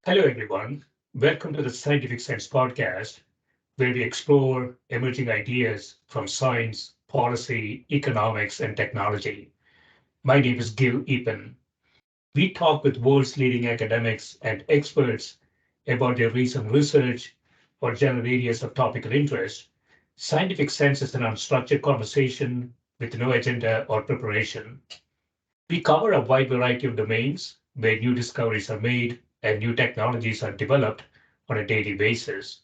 Hello, everyone. Welcome to the Scientific Sense podcast, where we explore emerging ideas from science, policy, economics, and technology. My name is Gill Eapen. We talk with world's leading academics and experts about their recent research or general areas of topical interest. Scientific Sense is an unstructured conversation with no agenda or preparation. We cover a wide variety of domains where new discoveries are made and new technologies are developed on a daily basis.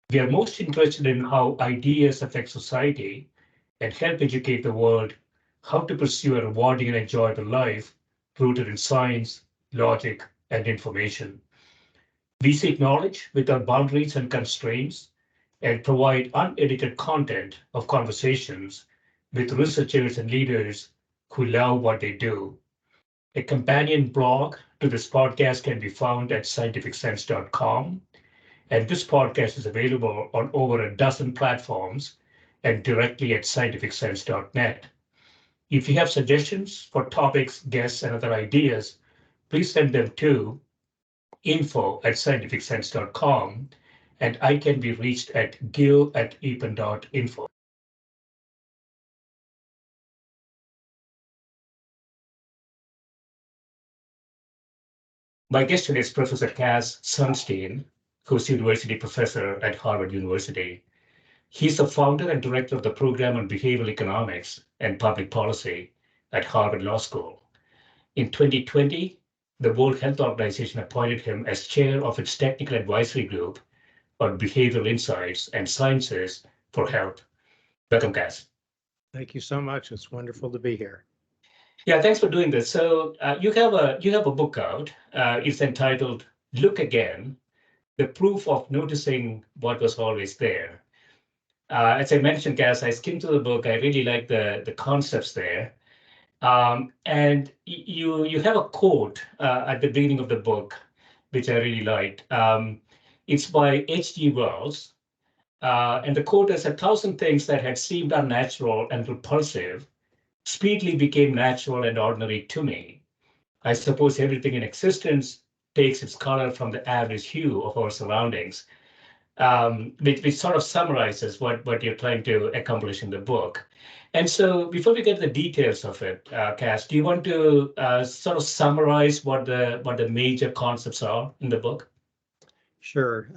We are most interested in how ideas affect society and help educate the world how to pursue a rewarding and enjoyable life rooted in science, logic, and information. We seek knowledge without boundaries and constraints and provide unedited content of conversations with researchers and leaders who love what they do. A companion blog to this podcast can be found at scientificsense.com, and this podcast is available on over a dozen platforms and directly at scientificsense.net. If you have suggestions for topics, guests, and other ideas, please send them to info@scientificsense.com, and I can be reached at gill@eapen.info. My guest today is Professor Cass Sunstein, who's university professor at Harvard University. He's the founder and director of the program on behavioral economics and public policy at Harvard Law School. In 2020, the World Health Organization appointed him as chair of its technical advisory group on behavioral insights and sciences for health. Welcome, Cass. Thank you so much. It's wonderful to be here. Yeah, thanks for doing this. So you have a book out. It's entitled "Look Again: The Proof of Noticing What Was Always There." As I mentioned, Cass, I skimmed through the book. I really like the concepts there. And you have a quote at the beginning of the book, which I really liked. It's by H.G. Wells, and the quote is, "A thousand things that had seemed unnatural and repulsive speedily became natural and ordinary to me. I suppose everything in existence takes its color from the average hue of our surroundings," which sort of summarizes what you're trying to accomplish in the book. And so before we get to the details of it, Cass, do you want to sort of summarize what the major concepts are in the book? Sure.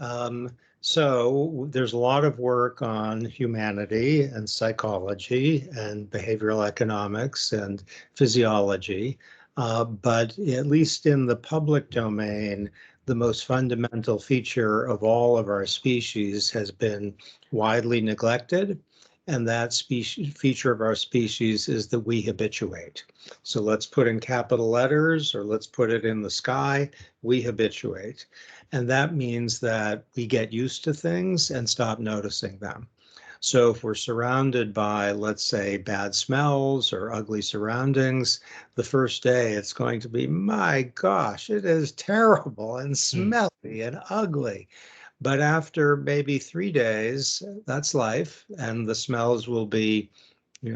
So there's a lot of work on humanity and psychology and behavioral economics and physiology. But at least in the public domain, the most fundamental feature of all of our species has been widely neglected. And that feature of our species is that we habituate. So let's put in capital letters, or let's put it in the sky, we habituate. And that means that we get used to things and stop noticing them. So if we're surrounded by, let's say, bad smells or ugly surroundings, the first day it's going to be, my gosh, it is terrible and smelly and ugly. But after maybe 3 days, that's life, and the smells will be,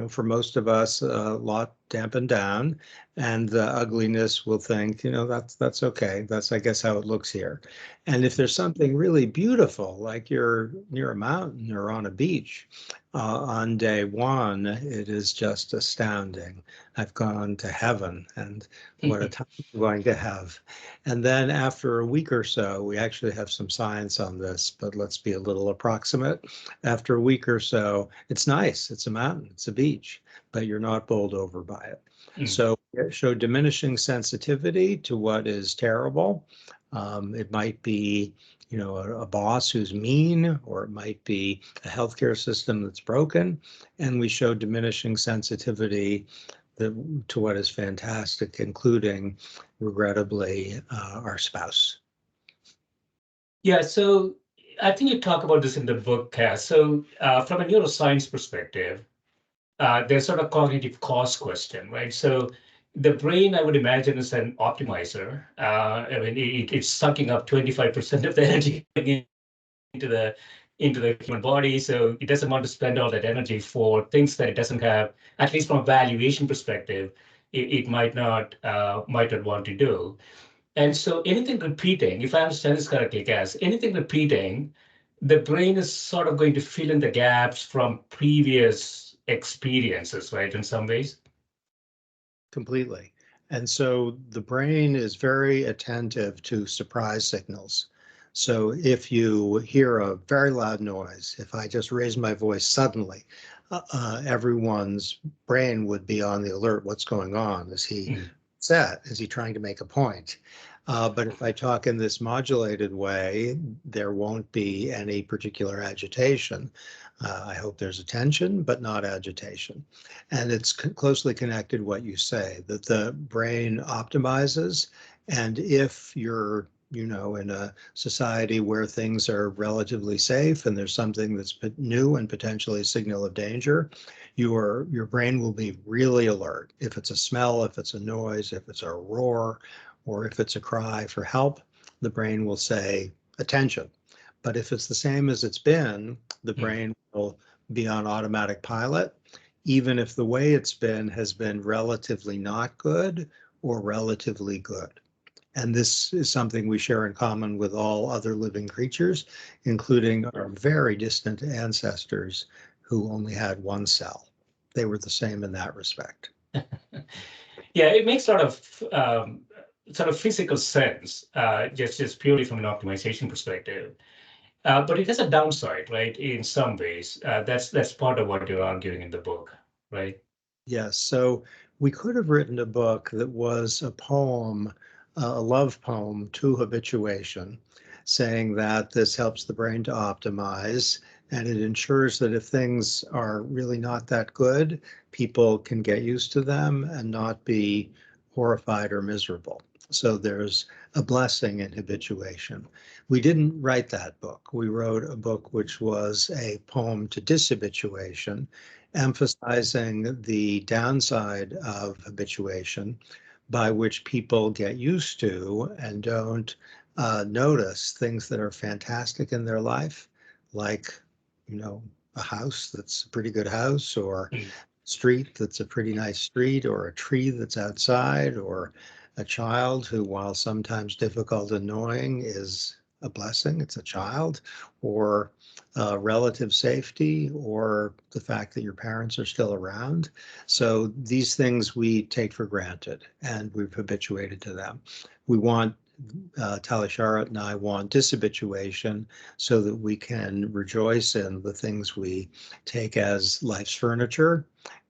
for most of us, a lot dampened down, and the ugliness will think, that's okay. That's, I guess, how it looks here. And if there's something really beautiful, like you're near a mountain or on a beach, on day one, it is just astounding. I've gone to heaven, and what a time I'm going to have. And then after a week or so, we actually have some science on this, but let's be a little approximate. After a week or so, it's nice. It's a mountain, it's a beach, but you're not bowled over by it. So it showed diminishing sensitivity to what is terrible. It might be, a boss who's mean, or it might be a healthcare system that's broken. And we showed diminishing sensitivity to what is fantastic, including, regrettably, our spouse. Yeah, so I think you talk about this in the book, Cass. So from a neuroscience perspective, there's sort of cognitive cost question, right? So the brain, I would imagine, is an optimizer. I mean, it's sucking up 25% of the energy into the human body. So it doesn't want to spend all that energy for things that it doesn't have, at least from a valuation perspective, it might not want to do. And so anything repeating, if I understand this correctly, Cass, anything repeating, the brain is sort of going to fill in the gaps from previous experiences, right, in some ways? Completely. And so the brain is very attentive to surprise signals. So if you hear a very loud noise, if I just raise my voice suddenly, everyone's brain would be on the alert. What's going on? Is he Mm. upset? Is he trying to make a point? But if I talk in this modulated way, there won't be any particular agitation. I hope there's attention, but not agitation. And it's closely connected what you say, that the brain optimizes. And if you're, in a society where things are relatively safe and there's something that's new and potentially a signal of danger, your brain will be really alert. If it's a smell, if it's a noise, if it's a roar, or if it's a cry for help, the brain will say attention. But if it's the same as it's been, the Mm. brain will be on automatic pilot, even if the way it's been has been relatively not good or relatively good. And this is something we share in common with all other living creatures, including our very distant ancestors who only had one cell. They were the same in that respect. Yeah, it makes sort of physical sense, just purely from an optimization perspective. But it has a downside, right? In some ways, that's part of what you're arguing in the book, right? Yes, so we could have written a book that was a poem, a love poem to habituation, saying that this helps the brain to optimize and it ensures that if things are really not that good, people can get used to them and not be horrified or miserable. So there's a blessing in habituation. We didn't write that book. We wrote a book which was a poem to dishabituation, emphasizing the downside of habituation, by which people get used to and don't notice things that are fantastic in their life, like, a house that's a pretty good house, or Mm. street that's a pretty nice street, or a tree that's outside, or a child who, while sometimes difficult and annoying, is a blessing. It's a child, or relative safety, or the fact that your parents are still around. So these things we take for granted and we've habituated to them. We want Tali Sharot and I want dishabituation so that we can rejoice in the things we take as life's furniture.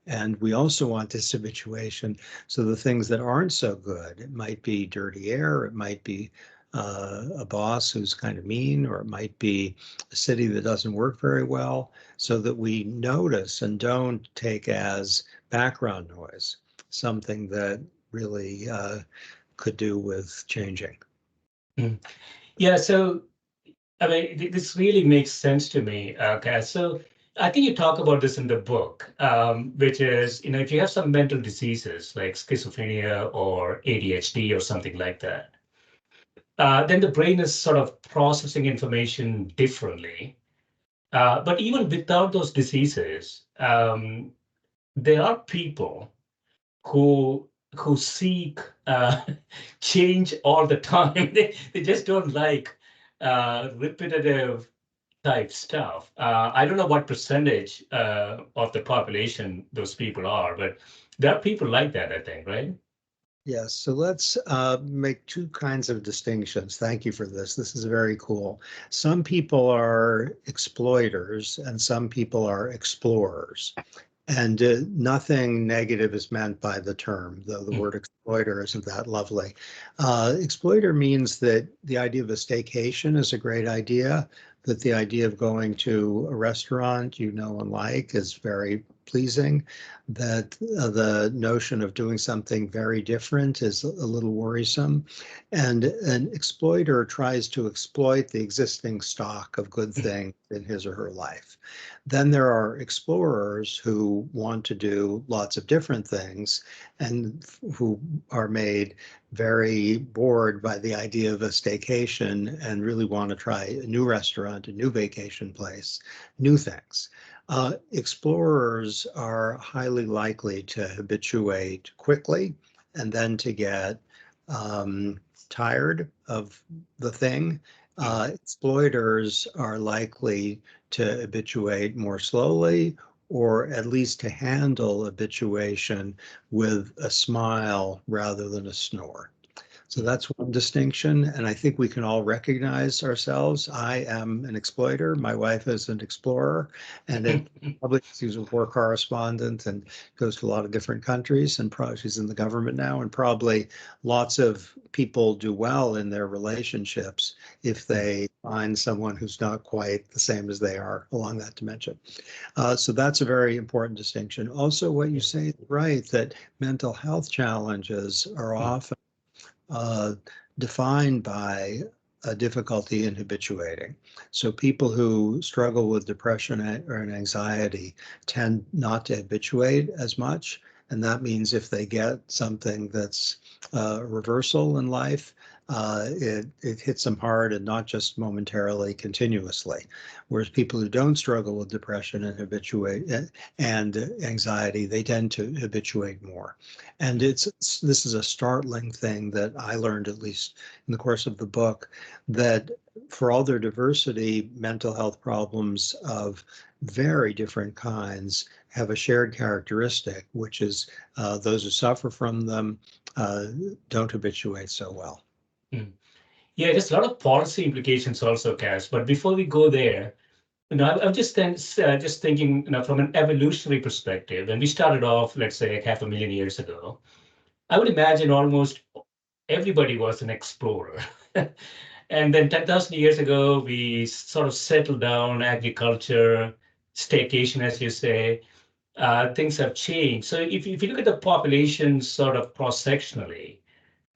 And we also want dishabituation. So the things that aren't so good, it might be dirty air, it might be a boss who's kind of mean, or it might be a city that doesn't work very well, so that we notice and don't take as background noise something that really could do with changing. Mm. Yeah, so I mean, this really makes sense to me, Cass. So I think you talk about this in the book, which is, if you have some mental diseases like schizophrenia or ADHD or something like that, then the brain is sort of processing information differently. But even without those diseases, there are people who seek change all the time. They just don't like repetitive type stuff. I don't know what percentage of the population those people are, but there are people like that, I think, right? Yes, so let's make two kinds of distinctions. Thank you for this. This is very cool. Some people are exploiters and some people are explorers. And nothing negative is meant by the term, though the Mm. word exploiter isn't that lovely. Exploiter means that the idea of a staycation is a great idea, that the idea of going to a restaurant you know and like is very pleasing, that the notion of doing something very different is a little worrisome. And an exploiter tries to exploit the existing stock of good things in his or her life. Then there are explorers who want to do lots of different things and who are made very bored by the idea of a staycation and really want to try a new restaurant, a new vacation place, new things. Explorers are highly likely to habituate quickly and then to get tired of the thing, exploiters are likely to habituate more slowly, or at least to handle habituation with a smile rather than a snore. So that's one distinction, and I think we can all recognize ourselves. I am an exploiter. My wife is an explorer, and it probably she's a war correspondent and goes to a lot of different countries, and probably she's in the government now, and probably lots of people do well in their relationships if they find someone who's not quite the same as they are along that dimension. So that's a very important distinction. Also, what you say is right, that mental health challenges are often uh, defined by a difficulty in habituating. So people who struggle with depression or anxiety tend not to habituate as much. And that means if they get something that's a reversal in life, it hits them hard and not just momentarily, continuously. Whereas people who don't struggle with depression and and anxiety, they tend to habituate more. And this is a startling thing that I learned, at least in the course of the book, that for all their diversity, mental health problems of very different kinds have a shared characteristic, which is those who suffer from them don't habituate so well. Mm. Yeah, there's a lot of policy implications also, Cass. But before we go there, I'm just thinking, from an evolutionary perspective. When we started off, let's say, 500,000 years ago, I would imagine almost everybody was an explorer. And then 10,000 years ago, we sort of settled down, agriculture, staycation, as you say. Things have changed. So if you look at the population sort of cross-sectionally,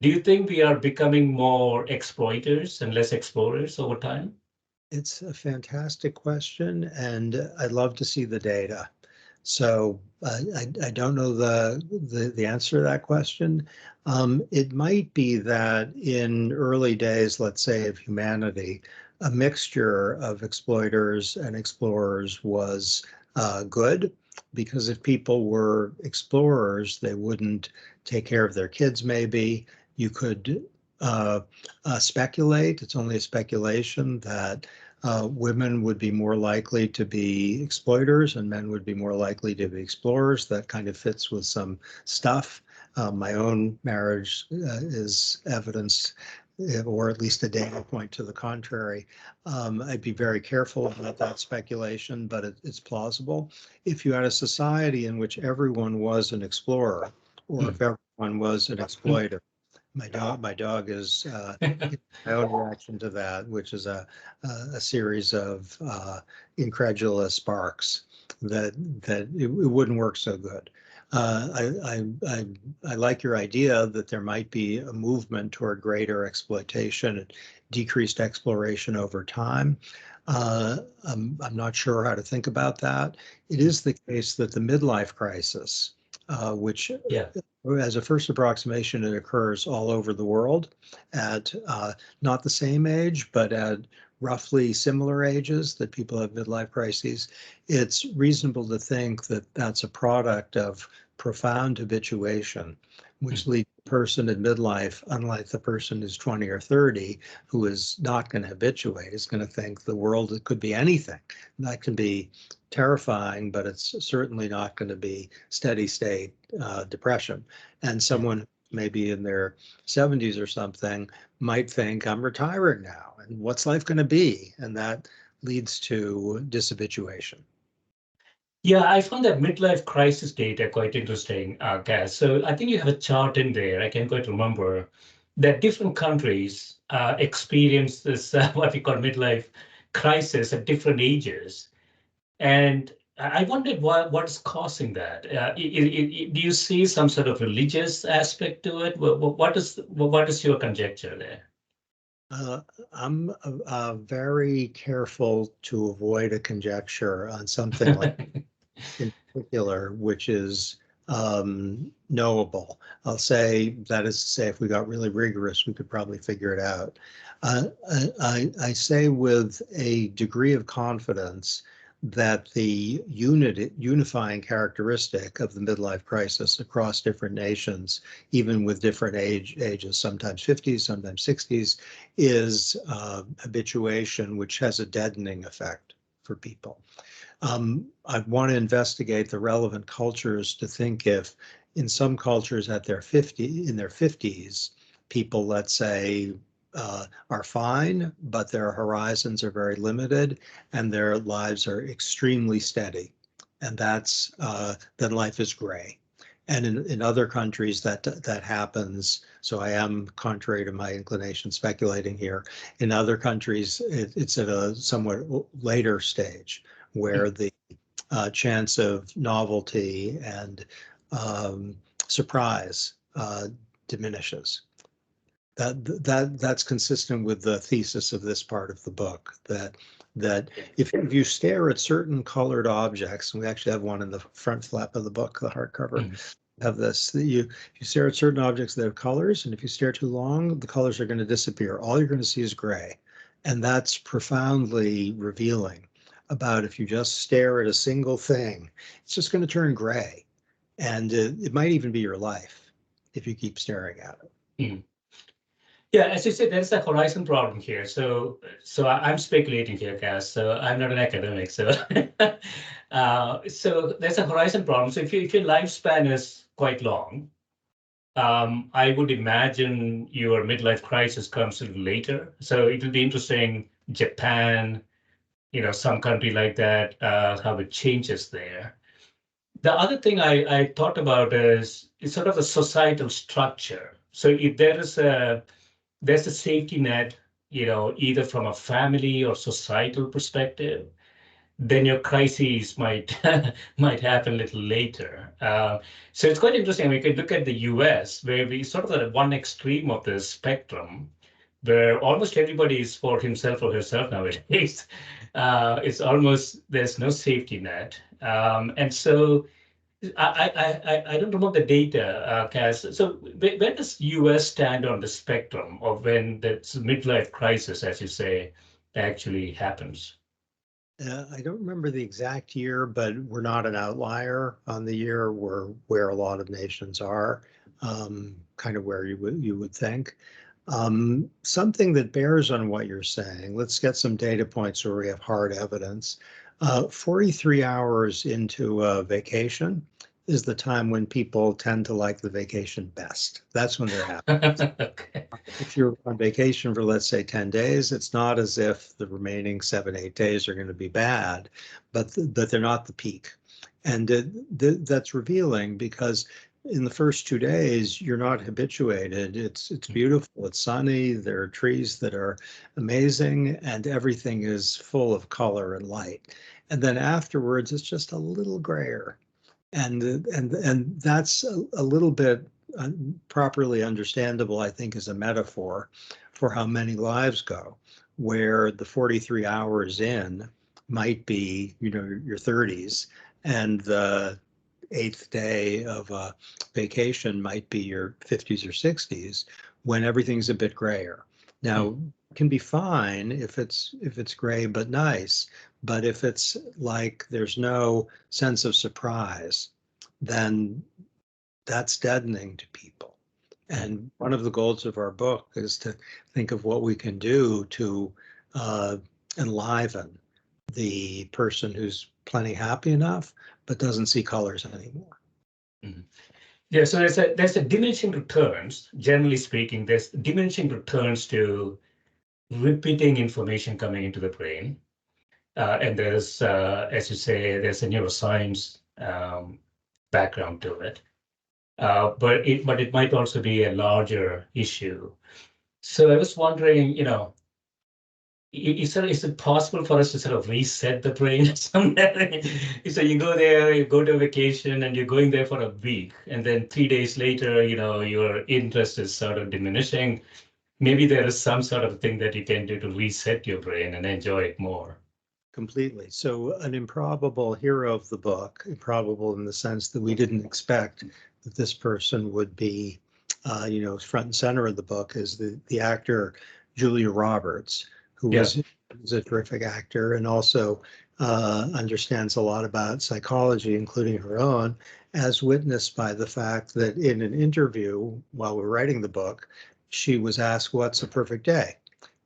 do you think we are becoming more exploiters and less explorers over time? It's a fantastic question, and I'd love to see the data. So I don't know the answer to that question. It might be that in early days, let's say, of humanity, a mixture of exploiters and explorers was good, because if people were explorers, they wouldn't take care of their kids, maybe. You could speculate, it's only a speculation, that women would be more likely to be exploiters and men would be more likely to be explorers. That kind of fits with some stuff. My own marriage is evidence, or at least a data point to the contrary. I'd be very careful about that speculation, but it's plausible. If you had a society in which everyone was an explorer, or if everyone was an exploiter, my dog is my own reaction to that, which is a series of incredulous barks that it wouldn't work so good. I like your idea that there might be a movement toward greater exploitation and decreased exploration over time. I'm not sure how to think about that. It is the case that the midlife crisis, which Yeah. as a first approximation, it occurs all over the world at not the same age, but at roughly similar ages that people have midlife crises. It's reasonable to think that that's a product of profound habituation, which leads the person in midlife, unlike the person who's 20 or 30, who is not going to habituate, is going to think the world, it could be anything. That can be terrifying, but it's certainly not going to be steady state depression. And someone maybe in their 70s or something might think, I'm retiring now, and what's life going to be? And that leads to dishabituation. Yeah, I found that midlife crisis data quite interesting, Gaz. So I think you have a chart in there. I can't quite remember that different countries experience this what we call midlife crisis at different ages. And I wondered what is causing that. Do you see some sort of religious aspect to it? What is your conjecture there? Uh, I'm very careful to avoid a conjecture on something like in particular, which is knowable. I'll say, that is to say, if we got really rigorous, we could probably figure it out. I say with a degree of confidence that the unifying characteristic of the midlife crisis across different nations, even with different ages, sometimes 50s, sometimes 60s, is habituation, which has a deadening effect for people. I want to investigate the relevant cultures to think if in some cultures in their 50s, people, let's say, are fine, but their horizons are very limited and their lives are extremely steady. And that's then life is gray. And in other countries that happens. So I am, contrary to my inclination, speculating here. In other countries, it's at a somewhat later stage where the chance of novelty and surprise diminishes. That's consistent with the thesis of this part of the book, that if you stare at certain colored objects, and we actually have one in the front flap of the book, the hardcover, have this, you stare at certain objects that have colors, and if you stare too long, the colors are going to disappear. All you're going to see is gray. And that's profoundly revealing about if you just stare at a single thing, it's just going to turn gray. And it might even be your life if you keep staring at it. Mm. Yeah, as you said, there's a horizon problem here. So I'm speculating here, Cass. So I'm not an academic. So so there's a horizon problem. So if your lifespan is quite long, I would imagine your midlife crisis comes a little later. So it will be interesting, Japan, some country like that, how it changes there. The other thing I thought about is sort of a societal structure. So if there's a safety net, either from a family or societal perspective, then your crises might might happen a little later. So it's quite interesting. We could look at the US, where we sort of at one extreme of the spectrum, where almost everybody is for himself or herself nowadays. It's almost there's no safety net, and so I don't remember the data, Cass. So where does US stand on the spectrum of when the midlife crisis, as you say, actually happens? I don't remember the exact year, but we're not an outlier on the year where a lot of nations are, kind of where you would think. Something that bears on what you're saying, let's get some data points where we have hard evidence. 43 hours into a vacation is the time when people tend to like the vacation best. That's when they're happy. Okay. If you're on vacation for, let's say, 10 days, it's not as if the remaining 7, 8 days are going to be bad, but they're not the peak. And that's revealing because in the first 2 days, you're not habituated. It's beautiful. It's sunny. There are trees that are amazing, and everything is full of color and light. And then afterwards, it's just a little grayer. And that's a little bit properly understandable, I think, as a metaphor for how many lives go, where the 43 hours in might be, your 30s, and the 8th day of a vacation might be your 50s or 60s, when everything's a bit grayer. Now, it can be fine if it's gray but nice, but if it's like there's no sense of surprise, then that's deadening to people. And one of the goals of our book is to think of what we can do to enliven the person who's plenty happy enough, but doesn't see colors anymore. Mm-hmm. Yeah, so there's a diminishing returns, generally speaking, there's diminishing returns to repeating information coming into the brain. And there's, as you say, there's a neuroscience background to it. But it might also be a larger issue. So I was wondering, is it possible for us to sort of reset the brain somewhere? So you go there, you go to a vacation, and you're going there for a week, and then 3 days later, your interest is sort of diminishing. Maybe there is some sort of thing that you can do to reset your brain and enjoy it more. Completely. So an improbable hero of the book, improbable in the sense that we didn't expect that this person would be, front and center of the book, is the actor Julia Roberts, who was a terrific actor and also understands a lot about psychology, including her own, as witnessed by the fact that in an interview while we're writing the book, she was asked, "What's a perfect day?"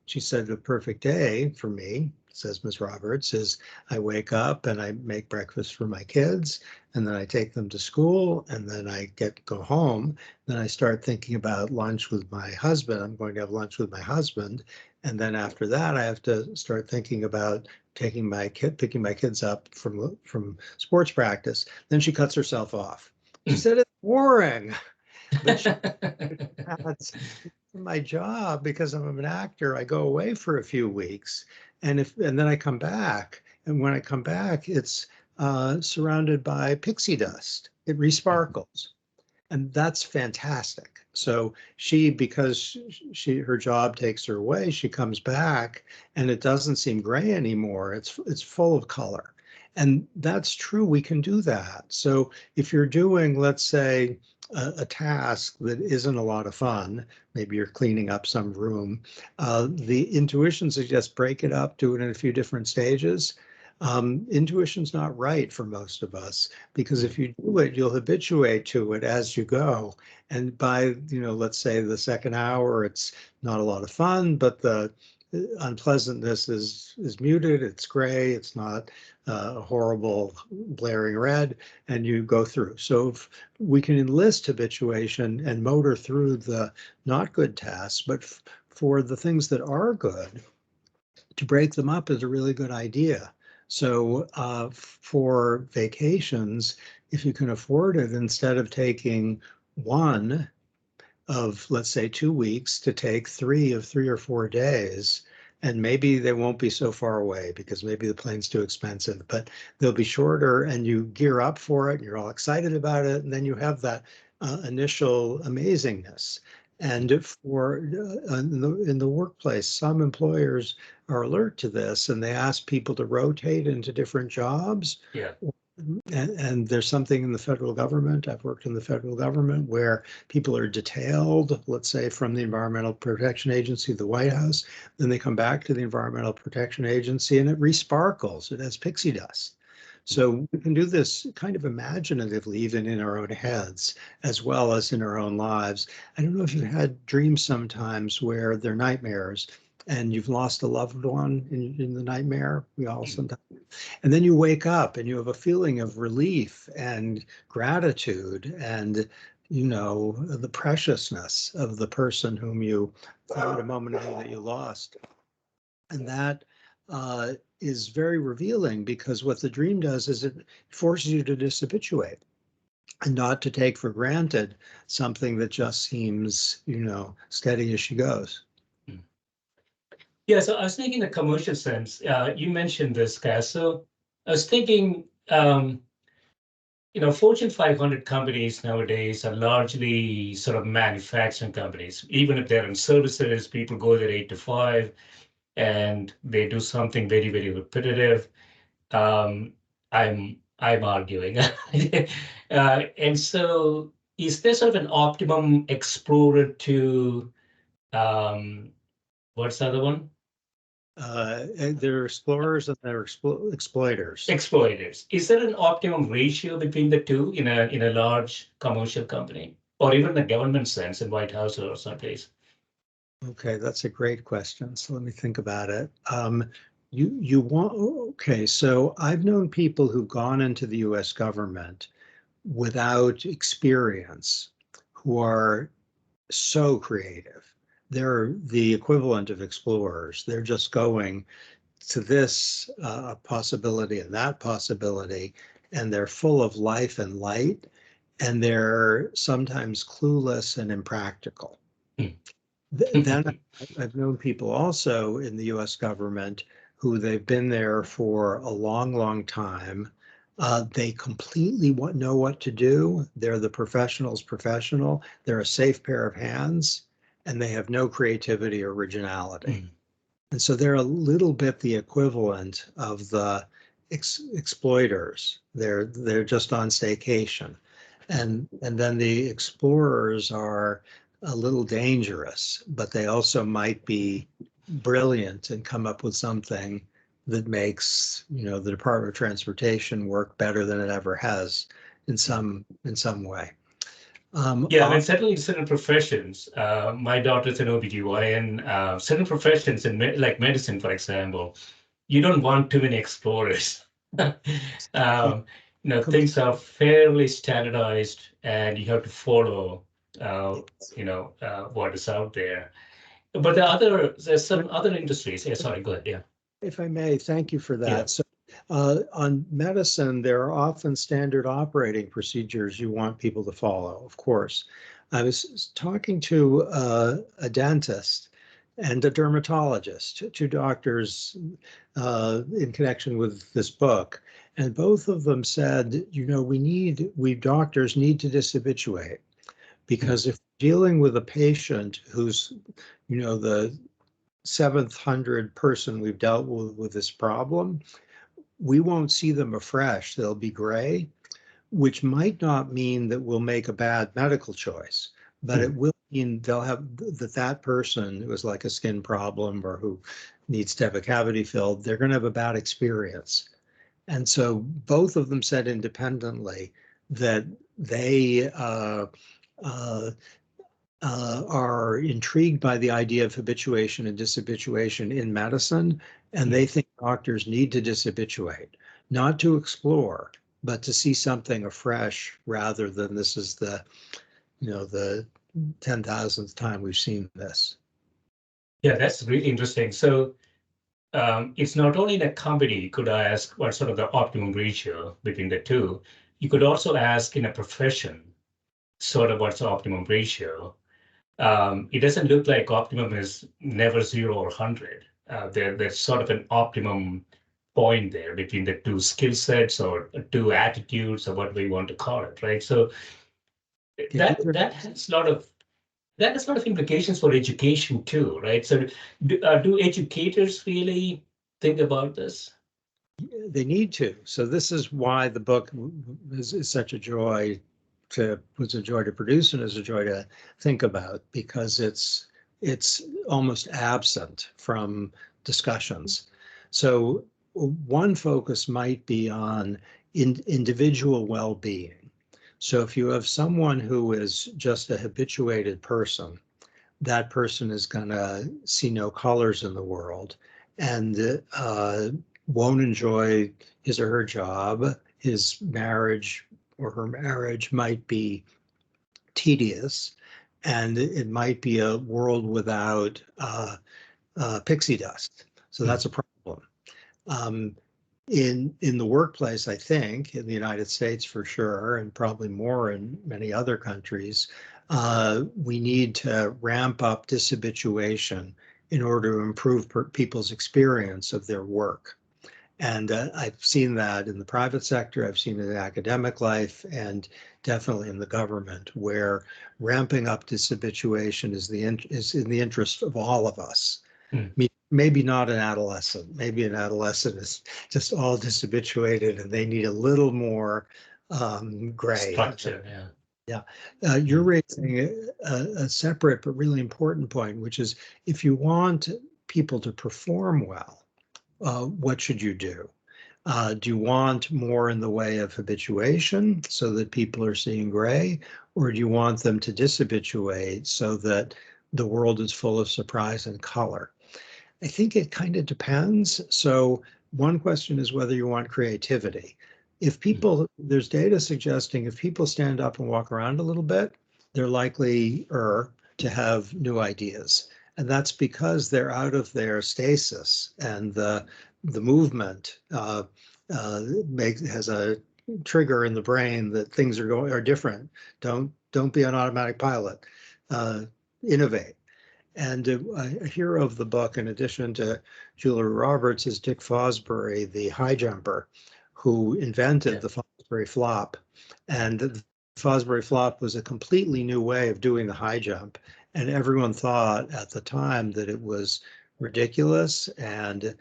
She said, "The perfect day for me," says Ms. Roberts, "is I wake up and I make breakfast for my kids, and then I take them to school, and then I go home. Then I start thinking about lunch with my husband. I'm going to have lunch with my husband. And then after that, I have to start thinking about picking my kids up from sports practice." Then she cuts herself off. She said, "It's boring." But she adds, "My job, because I'm an actor, I go away for a few weeks, and then I come back, and when I come back, it's surrounded by pixie dust. It resparkles, and that's fantastic." So because her job takes her away, she comes back, and it doesn't seem gray anymore. It's full of color, and that's true. We can do that. So if you're doing, let's say, a task that isn't a lot of fun, maybe you're cleaning up some room, the intuition suggests break it up, do it in a few different stages. Intuition's not right for most of us, because if you do it, you'll habituate to it as you go. And by, let's say the second hour, it's not a lot of fun, but the unpleasantness is muted, it's gray, it's not a horrible blaring red, and you go through. So if we can enlist habituation and motor through the not good tasks, but for the things that are good, to break them up is a really good idea. So for vacations, if you can afford it, instead of taking one of, let's say, 2 weeks, to take 3 or 4 days, and maybe they won't be so far away because maybe the plane's too expensive, but they'll be shorter, and you gear up for it, and you're all excited about it, and then you have that initial amazingness. And for in the workplace, some employers are alert to this, and they ask people to rotate into different jobs. Yeah. And there's something in the federal government, I've worked in the federal government, where people are detailed, let's say, from the Environmental Protection Agency, the White House, then they come back to the Environmental Protection Agency, and it resparkles, it has pixie dust. So we can do this kind of imaginatively, even in our own heads, as well as in our own lives. I don't know if you've had dreams sometimes where they're nightmares, and you've lost a loved one in the nightmare. We all sometimes. And then you wake up and you have a feeling of relief and gratitude and, the preciousness of the person whom you thought a moment ago that you lost. And that is very revealing, because what the dream does is it forces you to dishabituate and not to take for granted something that just seems, steady as she goes. Yeah, so I was thinking in a commercial sense, you mentioned this, Cass. So I was thinking, Fortune 500 companies nowadays are largely sort of manufacturing companies. Even if they're in services, people go there 8 to 5, and they do something very, very repetitive. Um, I'm arguing, and so is there sort of an optimum explorer to what's the other one? They're explorers and they're exploiters. Exploiters. Is there an optimum ratio between the two in a large commercial company, or even in the government sense in White House or someplace? Okay, that's a great question. So let me think about it. Okay, so I've known people who've gone into the US government without experience, who are so creative. They're the equivalent of explorers. They're just going to this possibility and that possibility, and they're full of life and light, and they're sometimes clueless and impractical. Then I've known people also in the US government who they've been there for a long, long time. They completely know what to do. They're the professional's professional. They're a safe pair of hands, and they have no creativity or originality. And so they're a little bit the equivalent of the exploiters. They're just on staycation. And then the explorers are a little dangerous, but they also might be brilliant and come up with something that makes, the Department of Transportation work better than it ever has in some way. Yeah, I mean, certainly in certain professions, my daughter's an OBGYN, certain professions in like medicine, for example, you don't want too many explorers. Things are fairly standardized and you have to follow, what is out there. But there's some other industries. Yeah, sorry, go ahead. Yeah. If I may, thank you for that. Yeah. So on medicine, there are often standard operating procedures you want people to follow, of course. I was talking to a dentist and a dermatologist, two doctors in connection with this book. And both of them said, we doctors need to dishabituate, because if dealing with a patient who's, the 700th person we've dealt with this problem, we won't see them afresh. They'll be gray, which might not mean that we'll make a bad medical choice, but it will mean they'll have that person who has like a skin problem or who needs to have a cavity filled, they're going to have a bad experience. And so both of them said independently that they are intrigued by the idea of habituation and dishabituation in medicine, and they think doctors need to dishabituate, not to explore, but to see something afresh rather than this is the 10,000th time we've seen this. Yeah, that's really interesting. So it's not only in a company, you could ask what's sort of the optimum ratio between the two. You could also ask in a profession, sort of what's the optimum ratio. It doesn't look like optimum is never 0 or 100. There's sort of an optimum point there between the two skill sets or two attitudes or what we want to call it, right? So that has a lot of implications for education too, right? So do educators really think about this? They need to. So this is why the book is such a joy was a joy to produce and is a joy to think about, because it's almost absent from discussions. So one focus might be on individual well-being. So if you have someone who is just a habituated person, that person is going to see no colors in the world and won't enjoy his or her job. His marriage or her marriage might be tedious, and it might be a world without pixie dust. So that's a problem. In the workplace, I think, in the United States for sure, and probably more in many other countries, we need to ramp up dishabituation in order to improve people's experience of their work. And I've seen that in the private sector, I've seen it in academic life, and definitely in the government, where ramping up dishabituation is in the interest of all of us. Maybe not an adolescent. Maybe an adolescent is just all dishabituated and they need a little more gray. Structure, yeah. You're raising a separate but really important point, which is if you want people to perform well, what should you do? Do you want more in the way of habituation so that people are seeing gray, or do you want them to dishabituate so that the world is full of surprise and color? I think it kind of depends. So one question is whether you want creativity. If people, there's data suggesting if people stand up and walk around a little bit, they're likely to have new ideas. And that's because they're out of their stasis, and the movement has a trigger in the brain that things are different. Don't be an automatic pilot. Innovate. And a hero of the book, in addition to Julia Roberts, is Dick Fosbury, the high jumper, who invented the Fosbury flop. And the Fosbury flop was a completely new way of doing the high jump. And everyone thought at the time that it was ridiculous and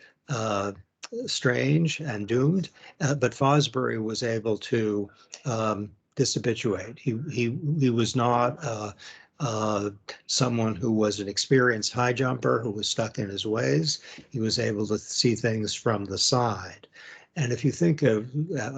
strange and doomed. But Fosbury was able to dishabituate. He was not someone who was an experienced high jumper who was stuck in his ways. He was able to see things from the side. And if you think of,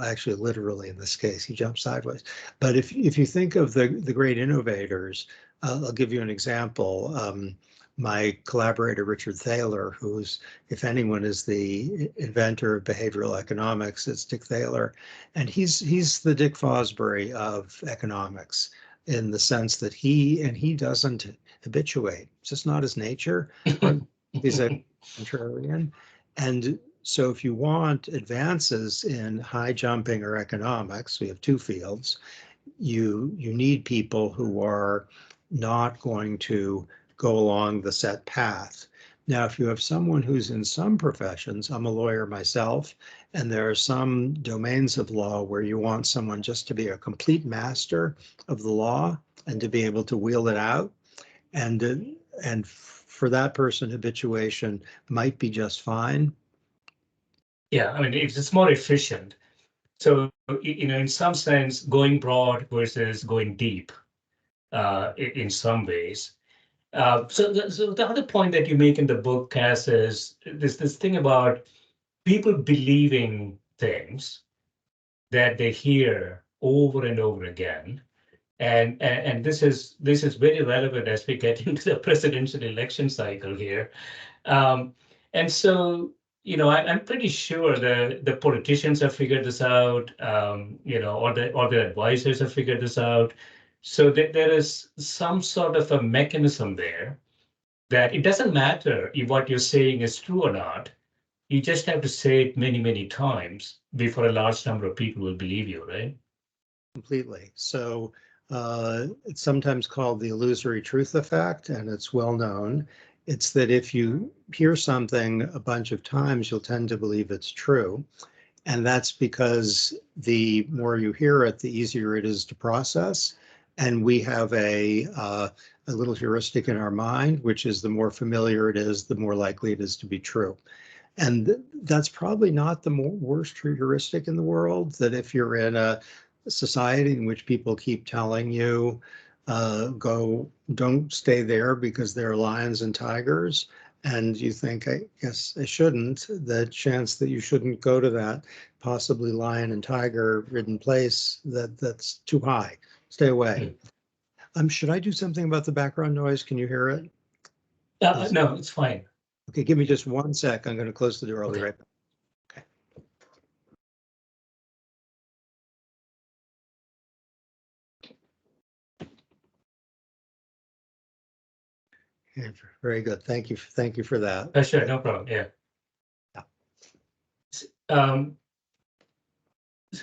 actually literally in this case, he jumped sideways. But if you think of the great innovators, I'll give you an example. My collaborator, Richard Thaler, who's, if anyone is the inventor of behavioral economics, it's Dick Thaler. And he's the Dick Fosbury of economics in the sense that he doesn't habituate. It's just not his nature. He's a contrarian. And so if you want advances in high jumping or economics, we have two fields, you need people who are not going to go along the set path. Now, if you have someone who's in some professions, I'm a lawyer myself, and there are some domains of law where you want someone just to be a complete master of the law and to be able to wield it out. And for that person, habituation might be just fine. Yeah, I mean, it's more efficient. So, in some sense, going broad versus going deep in some ways. So the other point that you make in the book, Cass, is this thing about people believing things that they hear over and over again. And this is very relevant as we get into the presidential election cycle here. And so, I'm pretty sure the politicians have figured this out, or their advisors have figured this out. So that there is some sort of a mechanism there that it doesn't matter if what you're saying is true or not. You just have to say it many, many times before a large number of people will believe you, right? Completely. So it's sometimes called the illusory truth effect, and it's well known. It's that if you hear something a bunch of times, you'll tend to believe it's true. And that's because the more you hear it, the easier it is to process. And we have a little heuristic in our mind, which is the more familiar it is, the more likely it is to be true. And that's probably not the worst heuristic in the world, that if you're in a society in which people keep telling you, don't stay there because there are lions and tigers, and you think, I guess I shouldn't, the chance that you shouldn't go to that possibly lion and tiger ridden place, that's too high. Stay away. Should I do something about the background noise? Can you hear it? No, it's fine. Okay, give me just 1 sec. I'm going to close the door. I'll be right back. Okay, very good. Thank you. Thank you for that. Sure, no problem. Yeah.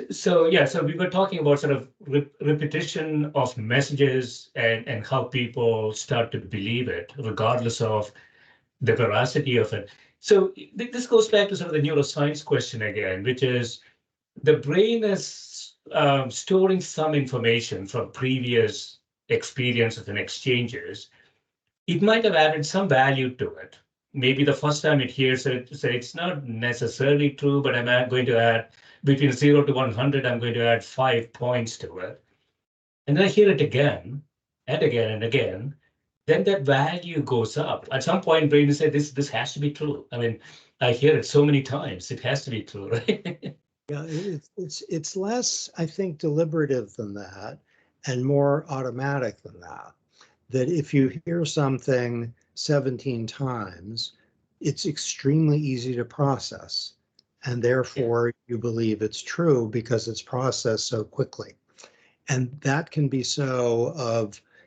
So we were talking about sort of repetition of messages and how people start to believe it, regardless of the veracity of it. So this goes back to sort of the neuroscience question again, which is the brain is storing some information from previous experiences and exchanges. It might have added some value to it. Maybe the first time it hears it, say it's not necessarily true, but I'm going to add between 0 to 100, I'm going to add 5 points to it. And then I hear it again and again and again. Then that value goes up. At some point, brain will say, this has to be true. I mean, I hear it so many times, it has to be true, right? Yeah, it's less, I think, deliberative than that and more automatic than that. That if you hear something 17 times, it's extremely easy to process. And therefore, you believe it's true because it's processed so quickly. And that can be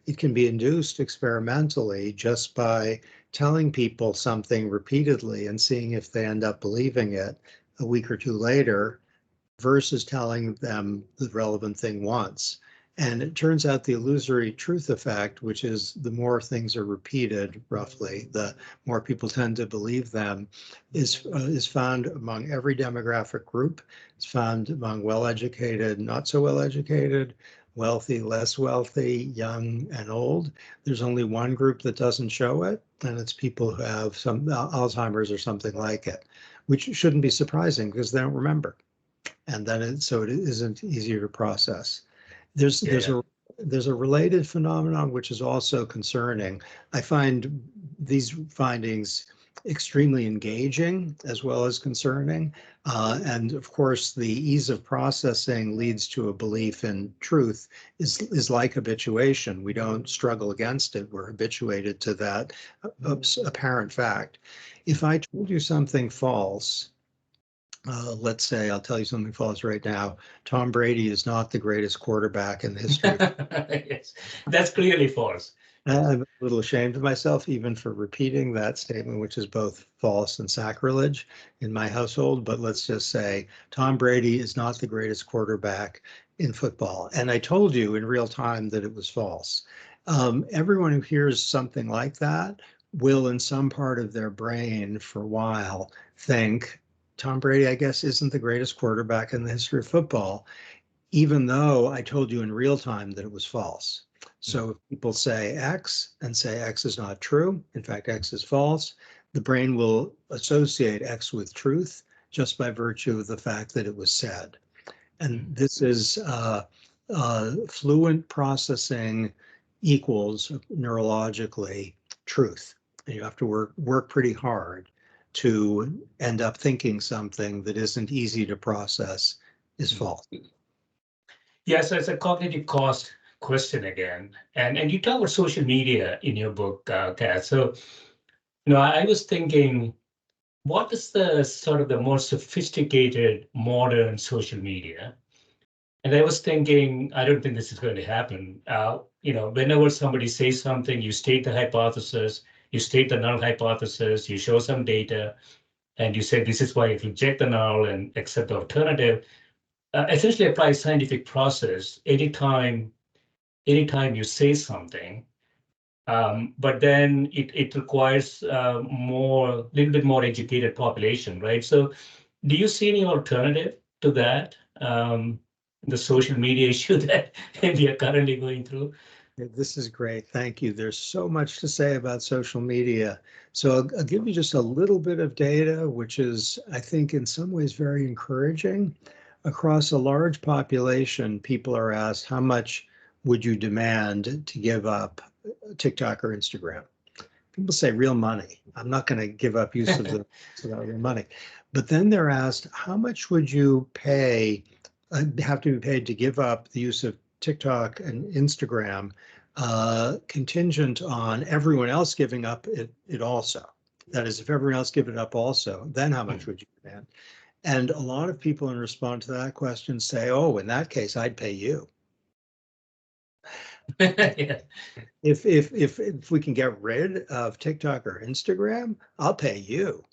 it can be induced experimentally just by telling people something repeatedly and seeing if they end up believing it a week or two later versus telling them the relevant thing once. And it turns out the illusory truth effect, which is the more things are repeated, roughly, the more people tend to believe them, is found among every demographic group. It's found among well-educated, not so well-educated, wealthy, less wealthy, young and old. There's only one group that doesn't show it, and it's people who have some Alzheimer's or something like it, which shouldn't be surprising because they don't remember. And then so it isn't easier to process. There's a there's a related phenomenon which is also concerning. I find these findings extremely engaging as well as concerning. And of course, the ease of processing leads to a belief in truth is like habituation. We don't struggle against it. We're habituated to that apparent fact. If I told you something false, let's say, I'll tell you something false right now. Tom Brady is not the greatest quarterback in the history. Yes, that's clearly false. I'm a little ashamed of myself even for repeating that statement, which is both false and sacrilege in my household. But let's just say Tom Brady is not the greatest quarterback in football. And I told you in real time that it was false. Everyone who hears something like that will, in some part of their brain for a while, think Tom Brady, I guess, isn't the greatest quarterback in the history of football, even though I told you in real time that it was false. So if people say X and say X is not true, in fact, X is false, the brain will associate X with truth just by virtue of the fact that it was said. And this is fluent processing equals neurologically truth. And you have to work pretty hard to end up thinking something that isn't easy to process is false. Yeah, so it's a cognitive cost question again. And you talk about social media in your book, Cass. So, I was thinking, what is the sort of the more sophisticated modern social media? And I was thinking, I don't think this is going to happen. Whenever somebody says something, you state the hypothesis, you state the null hypothesis, you show some data, and you say this is why you reject the null and accept the alternative. Essentially apply scientific process anytime you say something, but then it requires little bit more educated population, right? So do you see any alternative to that, the social media issue that we are currently going through? This is great. Thank you. There's so much to say about social media. So I'll give you just a little bit of data, which is, I think, in some ways very encouraging. Across a large population, people are asked, how much would you demand to give up TikTok or Instagram? People say real money. I'm not going to give up use of the real money. But then they're asked, how much would you have to be paid to give up the use of TikTok and Instagram, contingent on everyone else giving up it also? That is, if everyone else give it up also, then how much would you demand? And a lot of people in response to that question say, oh, in that case, I'd pay you. Yeah. If we can get rid of TikTok or Instagram, I'll pay you.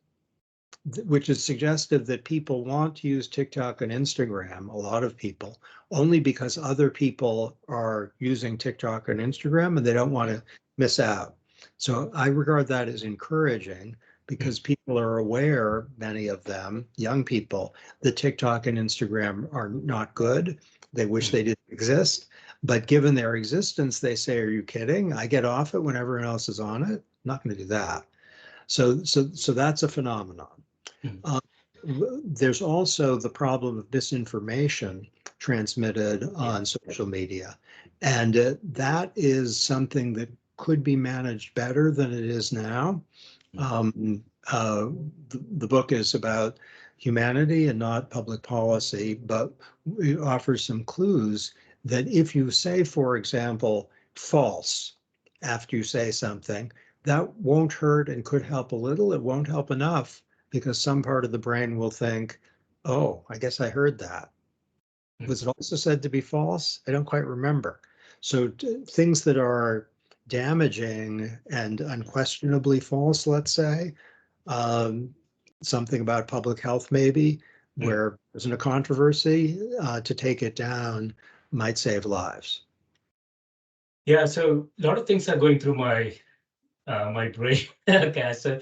Which is suggestive that people want to use TikTok and Instagram, a lot of people, only because other people are using TikTok and Instagram and they don't want to miss out. So I regard that as encouraging because people are aware, many of them, young people, that TikTok and Instagram are not good. They wish they didn't exist. But given their existence, they say, are you kidding? I get off it when everyone else is on it. I'm not going to do that. So that's a phenomenon. There's also the problem of misinformation transmitted on social media. And that is something that could be managed better than it is now. The book is about humanity and not public policy, but it offers some clues that if you say, for example, false after you say something, that won't hurt and could help a little. It won't help enough because some part of the brain will think, oh, I guess I heard that. Was it also said to be false? I don't quite remember. So things that are damaging and unquestionably false, let's say, something about public health maybe, where there's a controversy, to take it down might save lives. Yeah, so a lot of things are going through my brain. Okay, so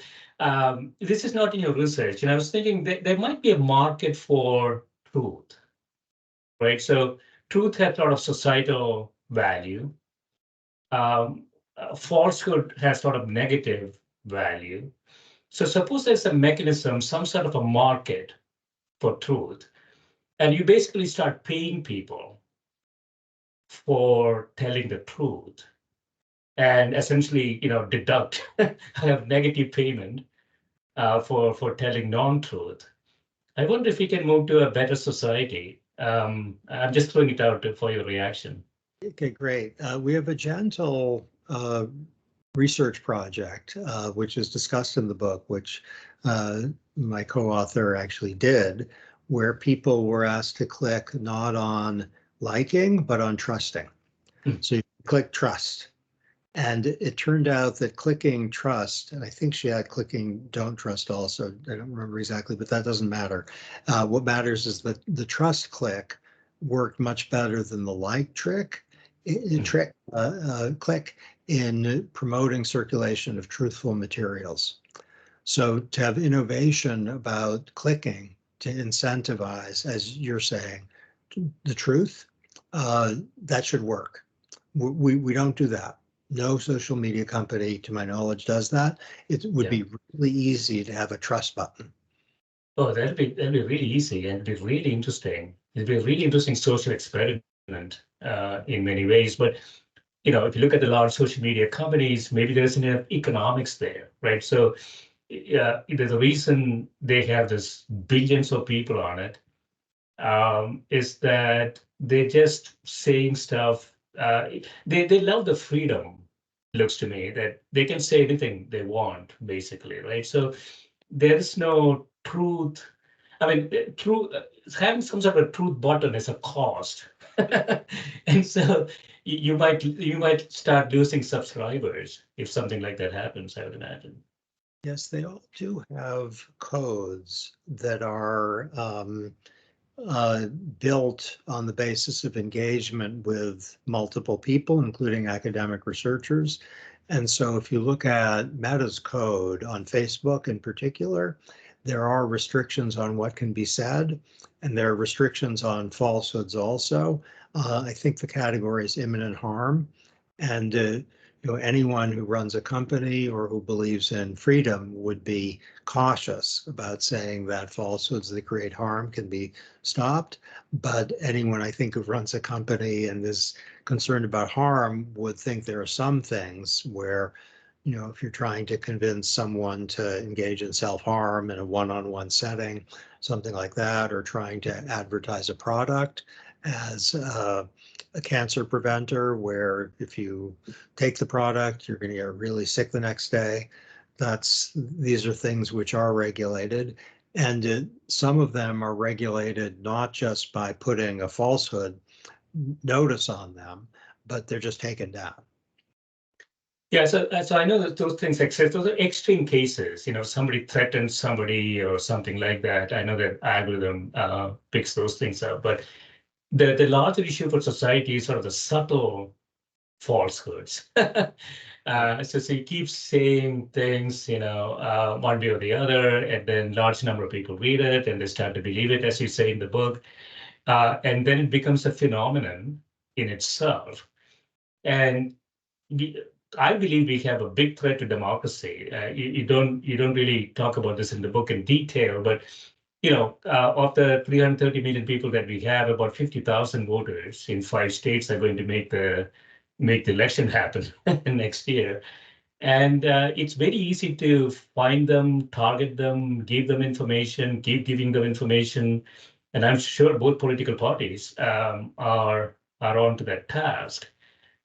this is not in your research, and I was thinking that there might be a market for truth, right? So truth has a lot of societal value. Falsehood has sort of negative value. So suppose there's a mechanism, some sort of a market for truth, and you basically start paying people for telling the truth and essentially, deduct have negative payment for telling non-truth. I wonder if we can move to a better society. I'm just throwing it out for your reaction. Okay, great. We have a gentle research project, which is discussed in the book, which my co-author actually did, where people were asked to click not on liking, but on trusting. So you click trust. And it turned out that clicking trust, and I think she had clicking don't trust also, I don't remember exactly, but that doesn't matter. What matters is that the trust click worked much better than the like click in promoting circulation of truthful materials. So to have innovation about clicking to incentivize, as you're saying, the truth, that should work. We don't do that. No social media company, to my knowledge, does that. It would be really easy to have a trust button. Oh, that'd be really easy and it'd be really interesting. It'd be a really interesting social experiment in many ways. But if you look at the large social media companies, maybe there isn't enough economics there, right? So there's a reason they have this billions of people on it, is that they're just saying stuff. They love the freedom, looks to me, that they can say anything they want, basically, right? So there's no truth. I mean, truth, having some sort of truth button is a cost. And so you might start losing subscribers if something like that happens, I would imagine. Yes, they all do have codes that are built on the basis of engagement with multiple people, including academic researchers. And so if you look at Meta's code on Facebook in particular, there are restrictions on what can be said, and there are restrictions on falsehoods also. I think the category is imminent harm. And anyone who runs a company or who believes in freedom would be cautious about saying that falsehoods that create harm can be stopped. But anyone I think who runs a company and is concerned about harm would think there are some things where, if you're trying to convince someone to engage in self-harm in a one-on-one setting, something like that, or trying to advertise a product as a cancer preventer, where if you take the product, you're going to get really sick the next day. These are things which are regulated. And some of them are regulated not just by putting a falsehood notice on them, but they're just taken down. Yeah, so I know that those things exist. Those are extreme cases. Somebody threatens somebody or something like that. I know that algorithm picks those things up, but the larger issue for society is sort of the subtle falsehoods. So you keep saying things, one way or the other, and then large number of people read it and they start to believe it, as you say in the book, and then it becomes a phenomenon in itself. And I believe we have a big threat to democracy. You don't really talk about this in the book in detail, but of the 330 million people that we have, about 50,000 voters in 5 states are going to make the election happen next year. And it's very easy to find them, target them, give them information, keep giving them information. And I'm sure both political parties are on to that task.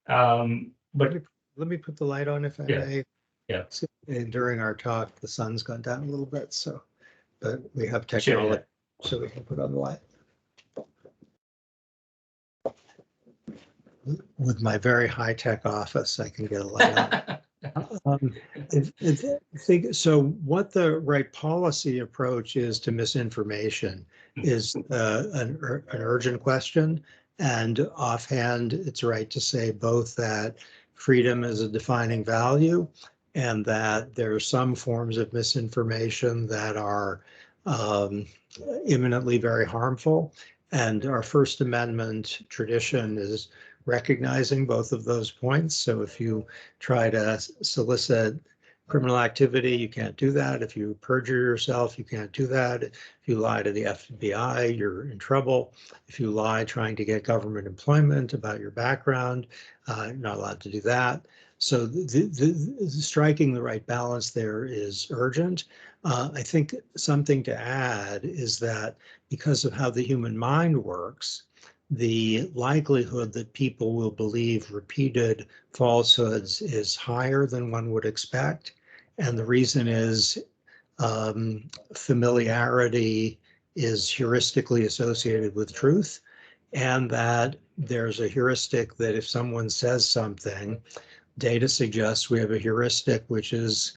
But let me put the light on, if I may. Yeah. During our talk, the sun's gone down a little bit, but we have technology, so we can put on the light. With my very high-tech office, I can get a light on. So what the right policy approach is to misinformation is an urgent question. And offhand, it's right to say both that freedom is a defining value and that there are some forms of misinformation that are imminently very harmful. And our First Amendment tradition is recognizing both of those points. So if you try to solicit criminal activity, you can't do that. If you perjure yourself, you can't do that. If you lie to the FBI, you're in trouble. If you lie trying to get government employment about your background, you're not allowed to do that. So striking the right balance there is urgent. I think something to add is that because of how the human mind works, the likelihood that people will believe repeated falsehoods is higher than one would expect. And the reason is familiarity is heuristically associated with truth, and that there's a heuristic that if someone says something, data suggests we have a heuristic which is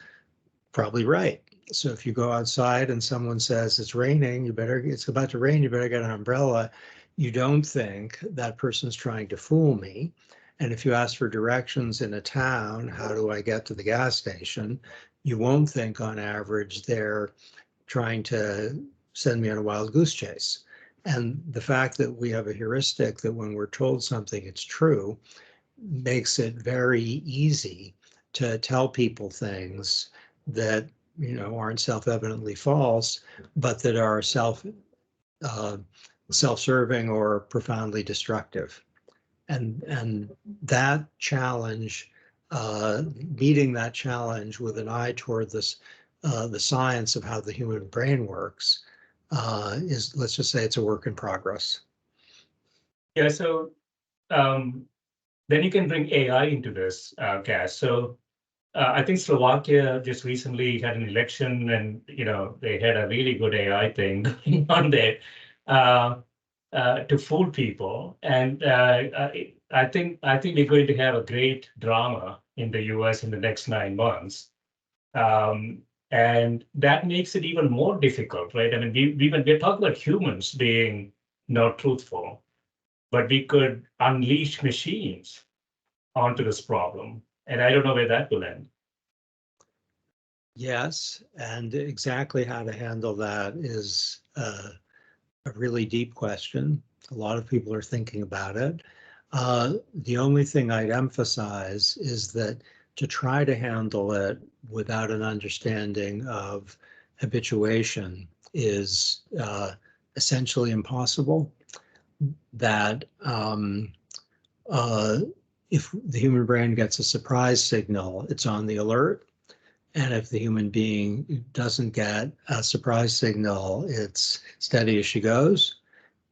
probably right. So if you go outside and someone says it's raining, it's about to rain, you better get an umbrella. You don't think that person's trying to fool me. And if you ask for directions in a town, how do I get to the gas station? You won't think on average they're trying to send me on a wild goose chase. And the fact that we have a heuristic that when we're told something it's true makes it very easy to tell people things that aren't self-evidently false, but that are self-serving or profoundly destructive. And that challenge, meeting that challenge with an eye toward this, the science of how the human brain works, is, let's just say, it's a work in progress. Yeah. So then you can bring AI into this, Cass. So I think Slovakia just recently had an election, and they had a really good AI thing going on there to fool people. And I think we're going to have a great drama in the US in the next 9 months. And that makes it even more difficult, right? I mean, when we're talking about humans being not truthful, but we could unleash machines onto this problem. And I don't know where that will end. Yes, and exactly how to handle that is a really deep question. A lot of people are thinking about it. The only thing I'd emphasize is that to try to handle it without an understanding of habituation is essentially impossible. That if the human brain gets a surprise signal, it's on the alert. And if the human being doesn't get a surprise signal, it's steady as she goes.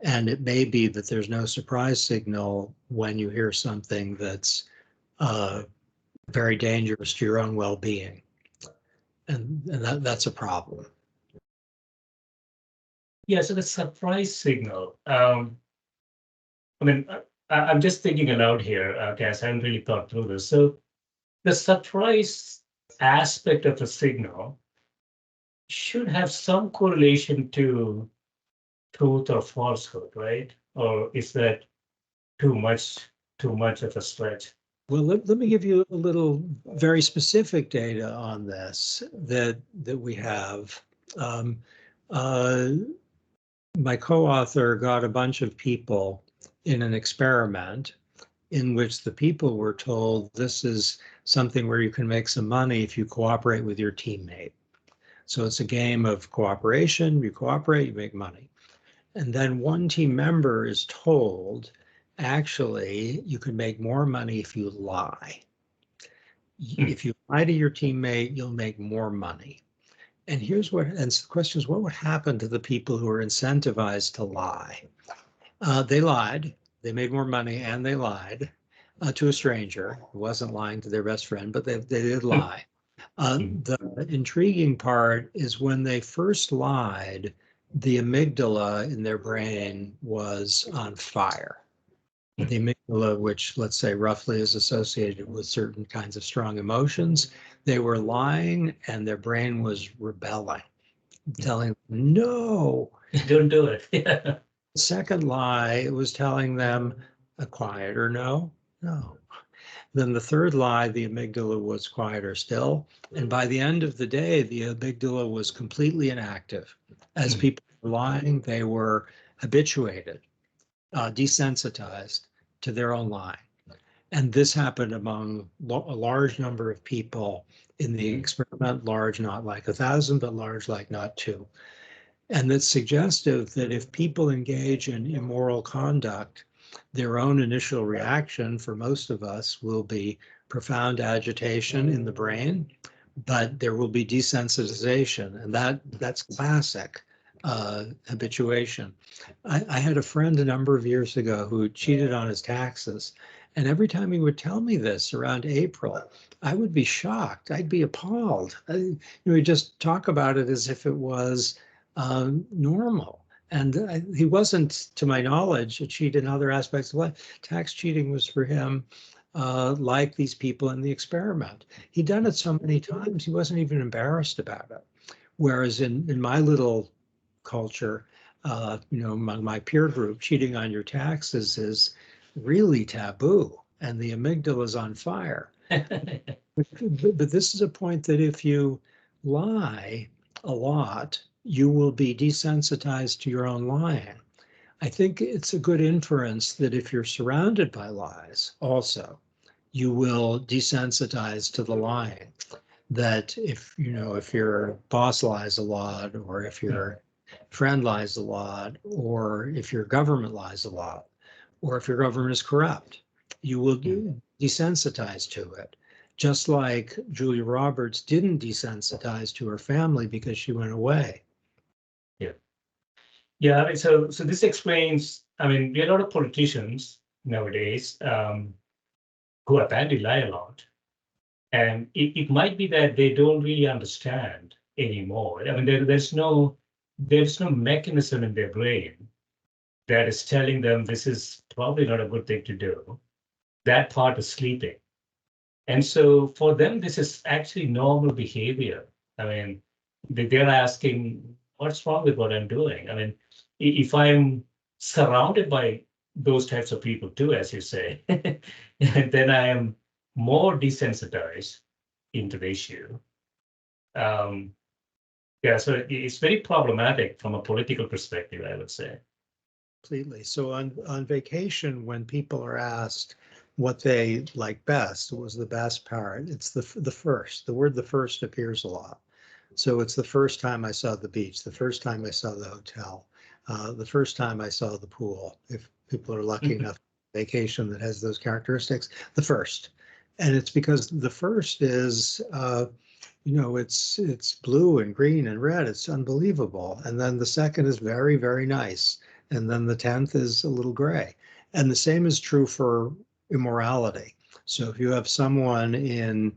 And it may be that there's no surprise signal when you hear something that's very dangerous to your own well-being. And that's a problem. Yeah, so the surprise signal. I mean, I'm just thinking aloud here, Cass. I haven't really thought through this. So the surprise aspect of the signal should have some correlation to truth or falsehood, right? Or is that too much of a stretch? Well, let me give you a little very specific data on this that we have. My co-author got a bunch of people in an experiment in which the people were told this is something where you can make some money if you cooperate with your teammate. So it's a game of cooperation. You cooperate, you make money. And then one team member is told, actually, you can make more money if you lie. If you lie to your teammate, you'll make more money. And here's what, and so the question is, what would happen to the people who are incentivized to lie? They lied, they made more money, and they lied to a stranger who wasn't lying to their best friend, but they did lie. The intriguing part is when they first lied, the amygdala in their brain was on fire. The amygdala, which let's say roughly is associated with certain kinds of strong emotions, they were lying and their brain was rebelling, telling them, no. Don't do it. Yeah. Second lie, it was telling them a quieter no, no. Then the third lie, the amygdala was quieter still. And by the end of the day, the amygdala was completely inactive. As people were lying, they were habituated, desensitized to their own lying. And this happened among a large number of people In the experiment, large, not like 1,000, but large, like not 2. And that's suggestive that if people engage in immoral conduct, their own initial reaction for most of us will be profound agitation in the brain, but there will be desensitization, and that's classic habituation. I had a friend a number of years ago who cheated on his taxes, and every time he would tell me this around April, I would be shocked. I'd be appalled. He'd just talk about it as if it was normal. And he wasn't, to my knowledge, a cheat in other aspects of life. Tax cheating was for him like these people in the experiment. He'd done it so many times, he wasn't even embarrassed about it. Whereas in my little culture, among my peer group, cheating on your taxes is really taboo, and the amygdala is on fire. But this is a point that if you lie a lot, you will be desensitized to your own lying. I think it's a good inference that if you're surrounded by lies also, you will desensitize to the lying. That if your boss lies a lot, or if your friend lies a lot, or if your government lies a lot, or if your government is corrupt, you will desensitize to it. Just like Julia Roberts didn't desensitize to her family because she went away. Yeah. Yeah. I mean, so this explains, I mean, we have a lot of politicians nowadays who apparently lie a lot. And it might be that they don't really understand anymore. I mean, there's no mechanism in their brain that is telling them this is probably not a good thing to do. That part is sleeping. And so for them, this is actually normal behavior. I mean, they're asking, what's wrong with what I'm doing? I mean, if I'm surrounded by those types of people too, as you say, then I am more desensitized into the issue. Yeah, so it's very problematic from a political perspective, I would say. Completely. So on vacation, when people are asked what they like best, what was the best part, it's the first. The word "the first" appears a lot. So it's the first time I saw the beach, the first time I saw the hotel, the first time I saw the pool. If people are lucky enough, vacation that has those characteristics, the first. And it's because the first is, it's blue and green and red. It's unbelievable. And then the second is very, very nice. And then the 10th is a little gray. And the same is true for immorality. So if you have someone in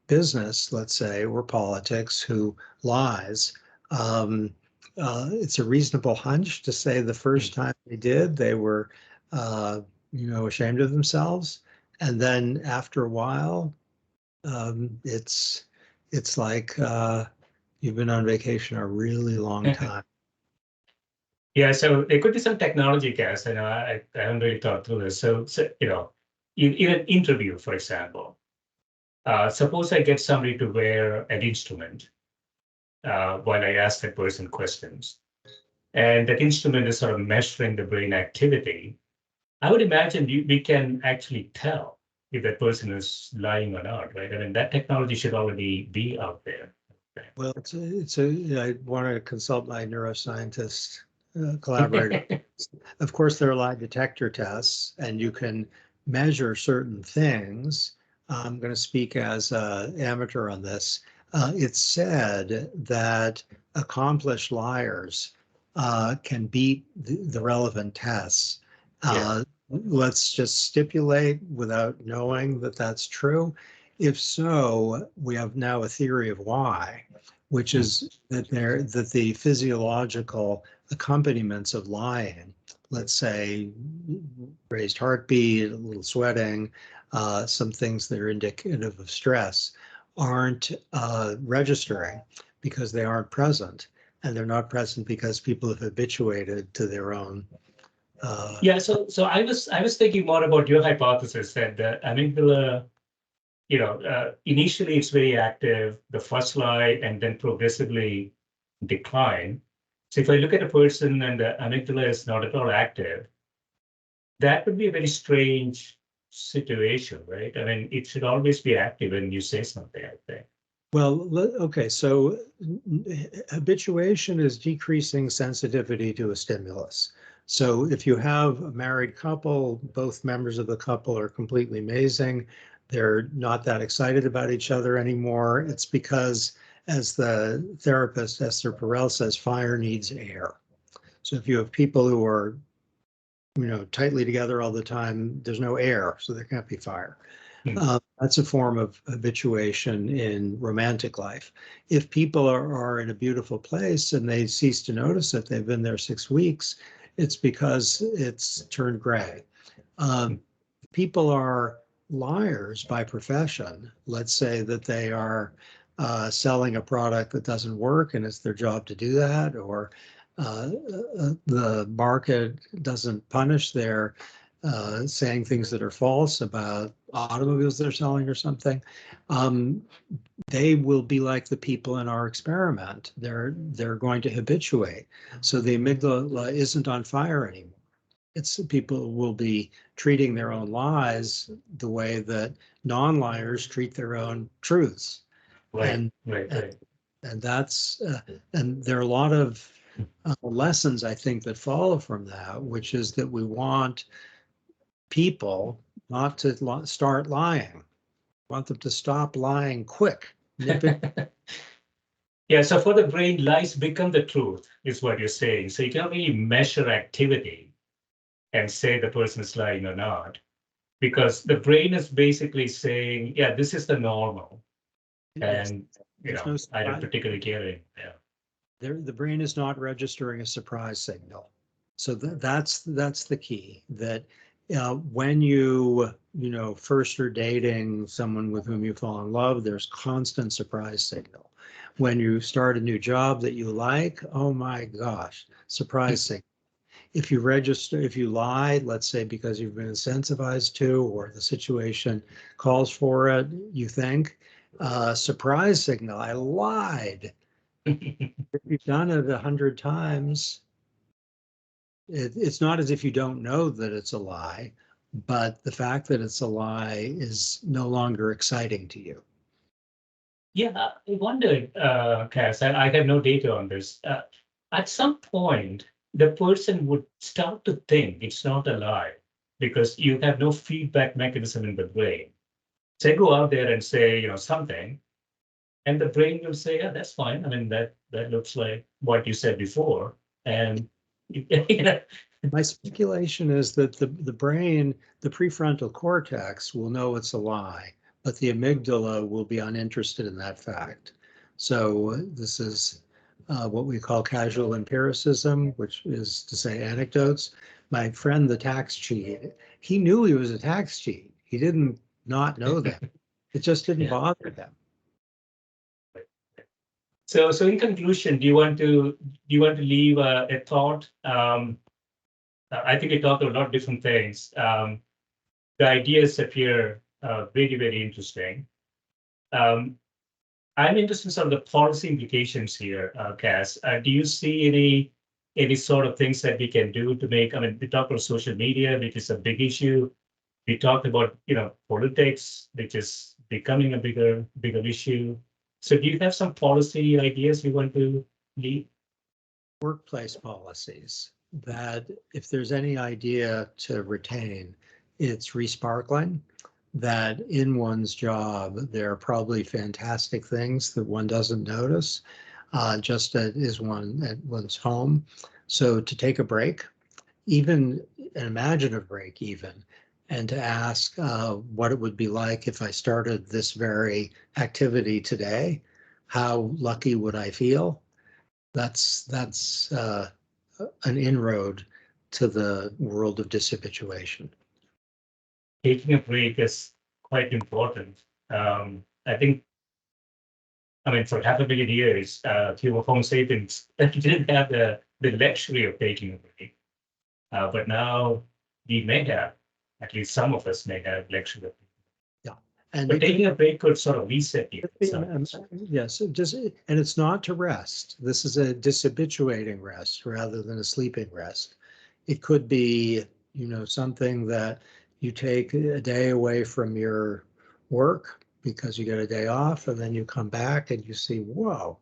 business, let's say, or politics who lies, it's a reasonable hunch to say the first time they did, they were, ashamed of themselves. And then after a while, it's like you've been on vacation a really long time. Yeah, so there could be some technology guess. I haven't really thought through this. So in an interview, for example, suppose I get somebody to wear an instrument while I ask that person questions, and that instrument is sort of measuring the brain activity. I would imagine we can actually tell if that person is lying or not, right? I mean, that technology should already be out there. Well, I want to consult my neuroscientist collaborator. Of course, there are lie detector tests, and you can measure certain things. I'm going to speak as an amateur on this. It's said that accomplished liars can beat the relevant tests. Yeah. Let's just stipulate without knowing that that's true. If so, we have now a theory of why, which is that the physiological accompaniments of lying, let's say raised heartbeat, a little sweating, some things that are indicative of stress, aren't registering because they aren't present. And they're not present because people have habituated to their own. Yeah, so I was thinking more about your hypothesis that the amygdala, initially it's very active, the first lie, and then progressively decline. So if I look at a person and the amygdala is not at all active, that would be a very strange situation, right? I mean, it should always be active when you say something, I think. Well, okay, so habituation is decreasing sensitivity to a stimulus. So if you have a married couple, both members of the couple are completely amazing. They're not that excited about each other anymore. It's because, as the therapist Esther Perel says, fire needs air. So if you have people who are, tightly together all the time, there's no air, so there can't be fire. That's a form of habituation in romantic life. If people are in a beautiful place and they cease to notice it, they've been there 6 weeks, it's because it's turned gray. People are liars by profession. Let's say that they are selling a product that doesn't work and it's their job to do that, or the market doesn't punish their saying things that are false about automobiles they're selling or something. They will be like the people in our experiment. They're going to habituate. So the amygdala isn't on fire anymore. It's people will be treating their own lies the way that non-liars treat their own truths. Right, And that's and there are a lot of lessons I think that follow from that, which is that we want people not to start lying. We want them to stop lying quick. Yeah, so for the brain, lies become the truth, is what you're saying. So you can't really measure activity and say the person is lying or not, because the brain is basically saying, yeah, this is the normal. And, I don't particularly care it. Yeah. The brain is not registering a surprise signal. So that's the key, that when you first are dating someone with whom you fall in love, there's constant surprise signal. When you start a new job that you like, oh my gosh, surprise signal. If you lie, let's say because you've been incentivized to, or the situation calls for it, you think, surprise signal, I lied. If you've done it 100 times, it's not as if you don't know that it's a lie, but the fact that it's a lie is no longer exciting to you. Yeah, I wondered, Cass, and I have no data on this. At some point, the person would start to think it's not a lie because you have no feedback mechanism in the brain. So go out there and say, something, and the brain will say, yeah, that's fine. I mean, that looks like what you said before. And My speculation is that the brain, the prefrontal cortex, will know it's a lie, but the amygdala will be uninterested in that fact. So this is what we call casual empiricism, which is to say anecdotes. My friend, the tax cheat, he knew he was a tax cheat. He didn't not know that. It just didn't bother him. So in conclusion, do you want to leave a thought? I think we talked about a lot of different things. The ideas appear very, very interesting. I'm interested in sort of the policy implications here, Cass. Do you see any sort of things that we can do to make? I mean, we talked about social media, which is a big issue. We talked about politics, which is becoming a bigger issue. So do you have some policy ideas you want to lead? Workplace policies that if there's any idea to retain, it's resparkling, that in one's job, there are probably fantastic things that one doesn't notice, just as is one at one's home. So to take a break, even an imaginative break even, and to ask what it would be like if I started this very activity today, how lucky would I feel? That's an inroad to the world of dishabituation. Taking a break is quite important. I think, I mean, for half a billion years, human Homo sapiens didn't have the luxury of taking a break. But now we may have, at least some of us may have luxury. Yeah. And but taking a break could sort of reset you. Yes, and it's not to rest. This is a dishabituating rest rather than a sleeping rest. It could be, something that you take a day away from your work because you get a day off, and then you come back and you see, whoa.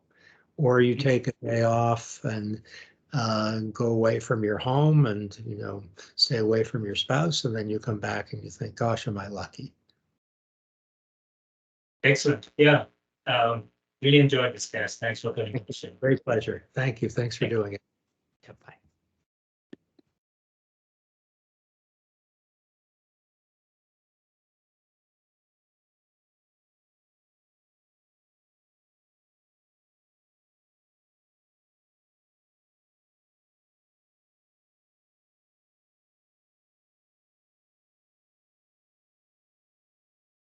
Or you take a day off and go away from your home and, stay away from your spouse, and then you come back and you think, gosh, am I lucky? Excellent. Yeah. Really enjoyed this, guys. Thanks for coming. Great pleasure. Thank you. Thanks for doing it. Yeah, bye.